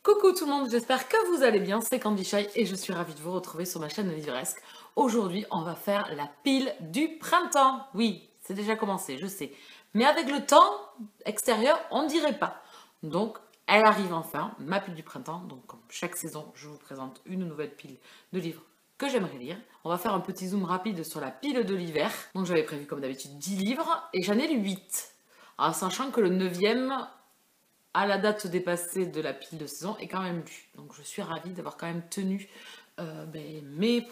Coucou tout le monde, j'espère que vous allez bien, c'est Candy Shy et je suis ravie de vous retrouver sur ma chaîne Livresque. Aujourd'hui, on va faire la pile du printemps. Oui, c'est déjà commencé, je sais. Mais avec le temps extérieur, on ne dirait pas. Donc, elle arrive enfin, ma pile du printemps. Donc, comme chaque saison, je vous présente une nouvelle pile de livres que j'aimerais lire. On va faire un petit zoom rapide sur la pile de l'hiver. Donc, j'avais prévu comme d'habitude 10 livres et j'en ai lu 8. En sachant que le 9e... à la date dépassée de la pile de saison est quand même lu. Donc je suis ravie d'avoir quand même tenu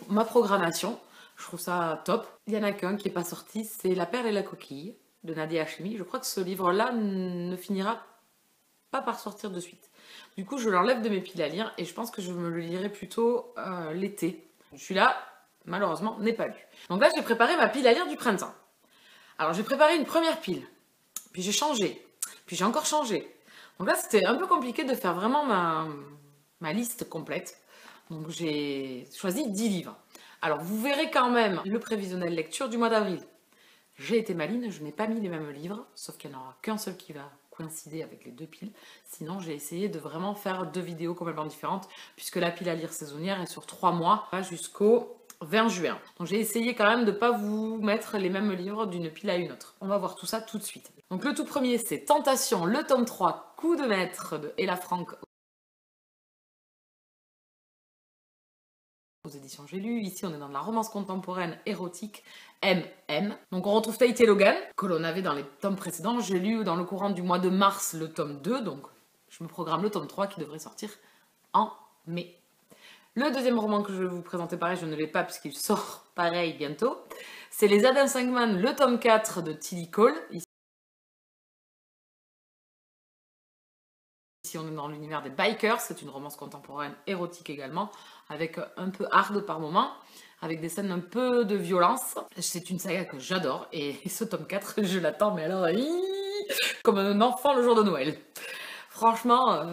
ma programmation. Je trouve ça top. Il y en a qu'un qui n'est pas sorti, c'est La perle et la coquille de Nadia Hachemi. Je crois que ce livre-là ne finira pas par sortir de suite. Du coup, je l'enlève de mes piles à lire et je pense que je me le lirai plutôt l'été. Celui-là, malheureusement, n'est pas lu. Donc là, j'ai préparé ma pile à lire du printemps. Alors, j'ai préparé une première pile, puis j'ai changé, puis j'ai encore changé. Donc là, c'était un peu compliqué de faire vraiment ma liste complète. Donc j'ai choisi 10 livres. Alors vous verrez quand même le prévisionnel lecture du mois d'avril. J'ai été maline, je n'ai pas mis les mêmes livres, sauf qu'il n'y en aura qu'un seul qui va coïncider avec les deux piles. Sinon, j'ai essayé de vraiment faire deux vidéos complètement différentes, puisque la pile à lire saisonnière est sur 3 mois, jusqu'au 20 juin. Donc j'ai essayé quand même de ne pas vous mettre les mêmes livres d'une pile à une autre. On va voir tout ça tout de suite. Donc le tout premier, c'est Tentation, le tome 3, Coup de maître de Ella Frank aux éditions J'ai lu. Ici, on est dans de la romance contemporaine érotique MM. Donc on retrouve Tate et Logan, que l'on avait dans les tomes précédents. J'ai lu dans le courant du mois de mars le tome 2, donc je me programme le tome 3 qui devrait sortir en mai. Le deuxième roman que je vais vous présenter, pareil, je ne l'ai pas puisqu'il sort pareil bientôt. C'est Les Adam Sandman, le tome 4 de Tilly Cole. Ici, on est dans l'univers des bikers. C'est une romance contemporaine érotique également, avec un peu hard par moment, avec des scènes un peu de violence. C'est une saga que j'adore et ce tome 4, je l'attends, mais alors, comme un enfant le jour de Noël. Franchement,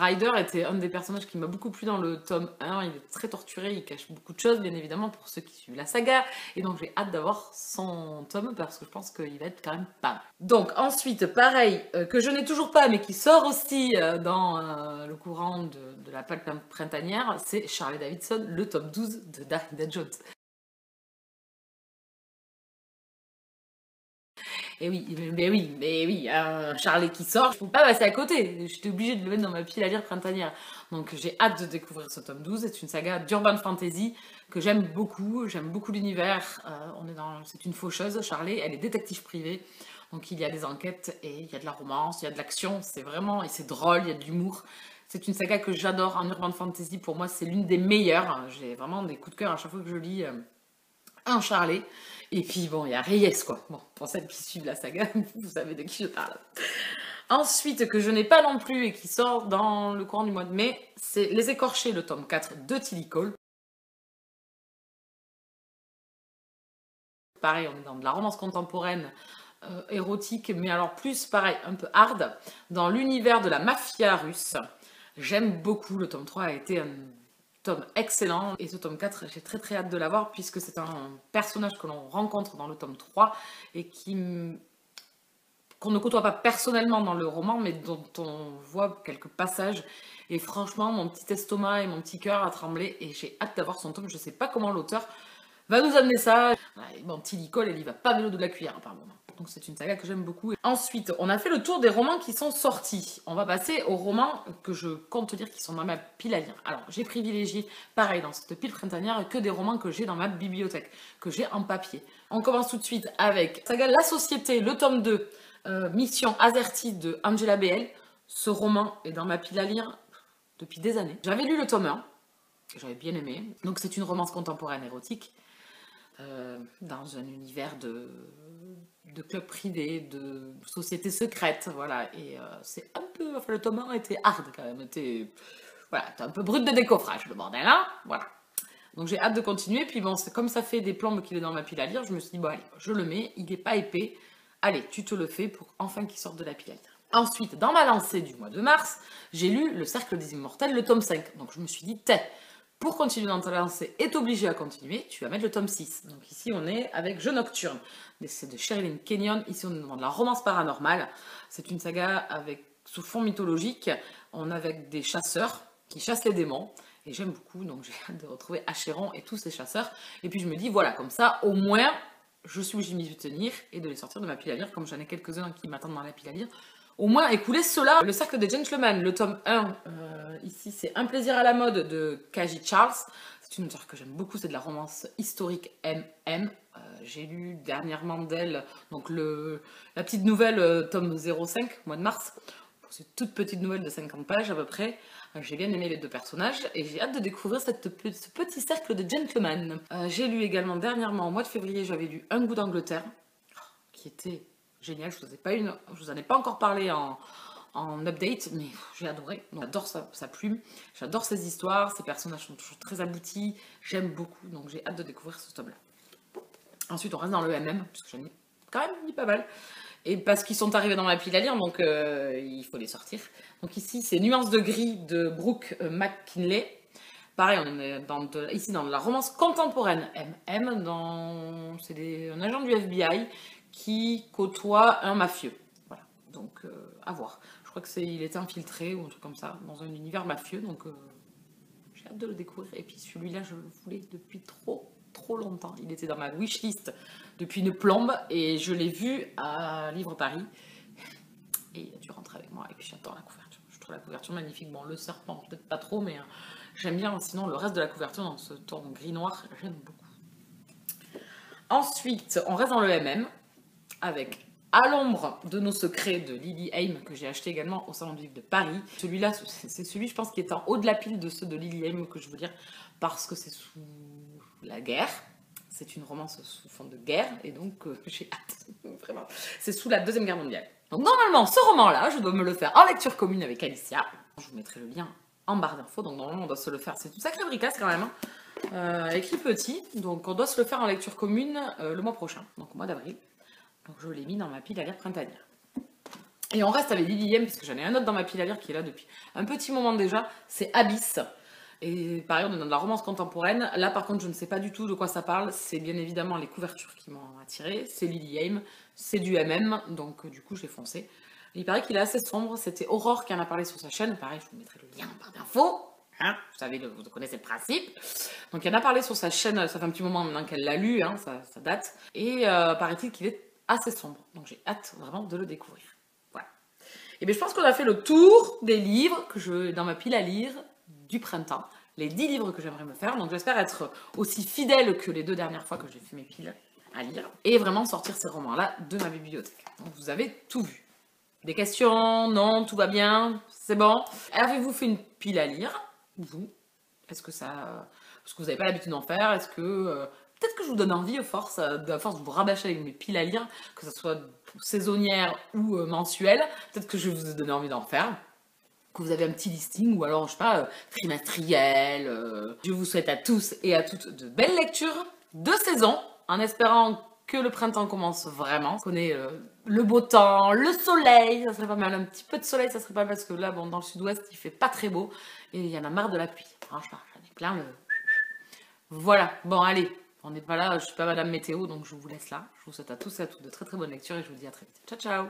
Ryder était un des personnages qui m'a beaucoup plu dans le tome 1. Il est très torturé, il cache beaucoup de choses, bien évidemment, pour ceux qui suivent la saga. Et donc, j'ai hâte d'avoir son tome parce que je pense qu'il va être quand même pas mal. Donc, ensuite, pareil, que je n'ai toujours pas, mais qui sort aussi dans le courant de la pile printanière, c'est Charlie Davidson, le tome 12 de Darida Jones. Et oui, mais oui, un Charlie qui sort, je ne peux pas passer à côté. J'étais obligée de le mettre dans ma pile à lire printanière. Donc j'ai hâte de découvrir ce tome 12. C'est une saga d'urban fantasy que j'aime beaucoup l'univers. C'est une faucheuse, Charlie, elle est détective privée. Donc il y a des enquêtes et il y a de la romance, il y a de l'action. C'est vraiment, et c'est drôle, il y a de l'humour. C'est une saga que j'adore en urban fantasy. Pour moi, c'est l'une des meilleures. J'ai vraiment des coups de cœur à chaque fois que je lis un Charlie. Et puis bon, il y a Reyes quoi. Bon, pour celles qui suivent la saga, vous savez de qui je parle. Ensuite, que je n'ai pas non plus et qui sort dans le courant du mois de mai, c'est Les Écorchés, le tome 4 de Tilly Cole. Pareil, on est dans de la romance contemporaine érotique, mais alors plus pareil, un peu hard, dans l'univers de la mafia russe. J'aime beaucoup, le tome 3 a été un tome excellent et ce tome 4 j'ai très hâte de l'avoir puisque c'est un personnage que l'on rencontre dans le tome 3 et qu'on ne côtoie pas personnellement dans le roman mais dont on voit quelques passages et franchement mon petit estomac et mon petit cœur a tremblé et j'ai hâte d'avoir son tome. Je sais pas comment l'auteur va nous amener ça. Bon, Tilly Cole, elle y va pas vélo de la cuillère par moment. Donc c'est une saga que j'aime beaucoup. Ensuite, on a fait le tour des romans qui sont sortis. On va passer aux romans que je compte lire qui sont dans ma pile à lire. Alors, j'ai privilégié, pareil, dans cette pile printanière, que des romans que j'ai dans ma bibliothèque, que j'ai en papier. On commence tout de suite avec saga La Société, le tome 2, Mission Azerty de Angela BL. Ce roman est dans ma pile à lire depuis des années. J'avais lu le tome 1, que j'avais bien aimé. Donc c'est une romance contemporaine érotique. Dans un univers de club privé, de société secrète, voilà, et c'est un peu, enfin le tome 1 était hard quand même, était un peu brut de décoffrage le bordel, hein, voilà. Donc j'ai hâte de continuer, puis bon, c'est comme ça fait des plombes qu'il est dans ma pile à lire, je me suis dit, bon allez, je le mets, il est pas épais, allez, tu te le fais pour enfin qu'il sorte de la pile à lire. Ensuite, dans ma lancée du mois de mars, j'ai lu Le Cercle des Immortels, le tome 5, donc je me suis dit, pour continuer dans ta lancée et t'obliger à continuer, tu vas mettre le tome 6. Donc ici, on est avec Jeux Nocturnes. C'est de Sherilyn Kenyon. Ici, on est dans de la romance paranormale. C'est une saga sous fond mythologique. On est avec des chasseurs qui chassent les démons. Et j'aime beaucoup, donc j'ai hâte de retrouver Acheron et tous ces chasseurs. Et puis je me dis, voilà, comme ça, au moins, je suis obligée de m'y tenir et de les sortir de ma pile à lire, comme j'en ai quelques-uns qui m'attendent dans la pile à lire. Au moins, écoulez cela. Le Cercle des Gentlemen, le tome 1, ici, c'est Un plaisir à la mode de Kaji Charles. C'est une auteure que j'aime beaucoup, c'est de la romance historique MM. J'ai lu dernièrement d'elle, donc la petite nouvelle, tome 05, mois de mars. C'est une toute petite nouvelle de 50 pages à peu près. J'ai bien aimé les deux personnages et j'ai hâte de découvrir ce petit cercle de gentlemen. J'ai lu également dernièrement, au mois de février, j'avais lu Un goût d'Angleterre, qui était génial. Je vous en ai pas encore parlé en update, mais j'ai adoré. J'adore sa plume, j'adore ses histoires, ses personnages sont toujours très aboutis, j'aime beaucoup, donc j'ai hâte de découvrir ce tome-là. Ensuite, on reste dans le MM, parce que j'en ai quand même mis pas mal. Et parce qu'ils sont arrivés dans ma pile à lire, donc il faut les sortir. Donc ici, c'est Nuances de gris de Brooke McKinley. Pareil, on est ici dans la romance contemporaine MM. C'est un agent du FBI qui côtoie un mafieux. Voilà, donc à voir. Je crois qu'il était infiltré ou un truc comme ça, dans un univers mafieux, donc j'ai hâte de le découvrir. Et puis celui-là, je le voulais depuis trop longtemps. Il était dans ma wishlist depuis une plombe et je l'ai vu à Livre Paris et il a dû rentrer avec moi et puis j'attends la couverture. Je trouve la couverture magnifique. Bon, le serpent, peut-être pas trop, mais j'aime bien. Sinon, le reste de la couverture dans ce ton gris-noir, j'aime beaucoup. Ensuite, on reste dans le MM avec À l'ombre de nos secrets de Lily Haim que j'ai acheté également au Salon du Livre de Paris. Celui-là, c'est celui, je pense, qui est en haut de la pile de ceux de Lily Haim que je veux dire parce que c'est sous la guerre. C'est une romance sous fond de guerre et donc j'ai hâte, vraiment. C'est sous la Deuxième Guerre mondiale. Donc normalement, ce roman-là, je dois me le faire en lecture commune avec Alicia. Je vous mettrai le lien en barre d'infos, donc normalement on doit se le faire. C'est une sacrée bricasse quand même, hein. Écrit petit, donc on doit se le faire en lecture commune le mois prochain, donc au mois d'avril. Donc je l'ai mis dans ma pile à lire printanière. Et on reste avec Lily Haim, puisque j'en ai un autre dans ma pile à lire qui est là depuis un petit moment déjà, c'est Abyss. Et pareil, on est dans de la romance contemporaine. Là, par contre, je ne sais pas du tout de quoi ça parle. C'est bien évidemment les couvertures qui m'ont attiré. C'est Lily Haim, c'est du MM, donc du coup, j'ai foncé. Il paraît qu'il est assez sombre. C'était Aurore qui en a parlé sur sa chaîne. Pareil, je vous mettrai le lien en barre d'infos. Hein, vous connaissez le principe. Donc, il en a parlé sur sa chaîne. Ça fait un petit moment maintenant qu'elle l'a lu, hein, ça date. Et paraît-il qu'il est assez sombre. Donc, j'ai hâte vraiment de le découvrir. Voilà. Et bien, je pense qu'on a fait le tour des livres que je dans ma pile à lire du printemps, les 10 livres que j'aimerais me faire. Donc j'espère être aussi fidèle que les 2 dernières fois que j'ai fait mes piles à lire et vraiment sortir ces romans-là de ma bibliothèque. Donc vous avez tout vu. Des questions? Non, tout va bien? C'est bon? Avez-vous fait une pile à lire? Vous? Est-ce que vous n'avez pas l'habitude d'en faire? Est-ce que peut-être que je vous donne envie, à force de vous rabâcher avec mes piles à lire, que ce soit saisonnière ou mensuelle, peut-être que je vais vous donner envie d'en faire. Que vous avez un petit listing ou alors, je sais pas, trimestriel. Je vous souhaite à tous et à toutes de belles lectures de saison, en espérant que le printemps commence vraiment. On connaît le beau temps, le soleil, ça serait pas mal. Un petit peu de soleil, ça serait pas mal parce que là, bon, dans le sud-ouest, il fait pas très beau et il y en a marre de la pluie. Franchement, j'en ai plein le... Voilà, bon, allez, on n'est pas là, je suis pas Madame Météo, donc je vous laisse là. Je vous souhaite à tous et à toutes de très très bonnes lectures et je vous dis à très vite. Ciao, ciao!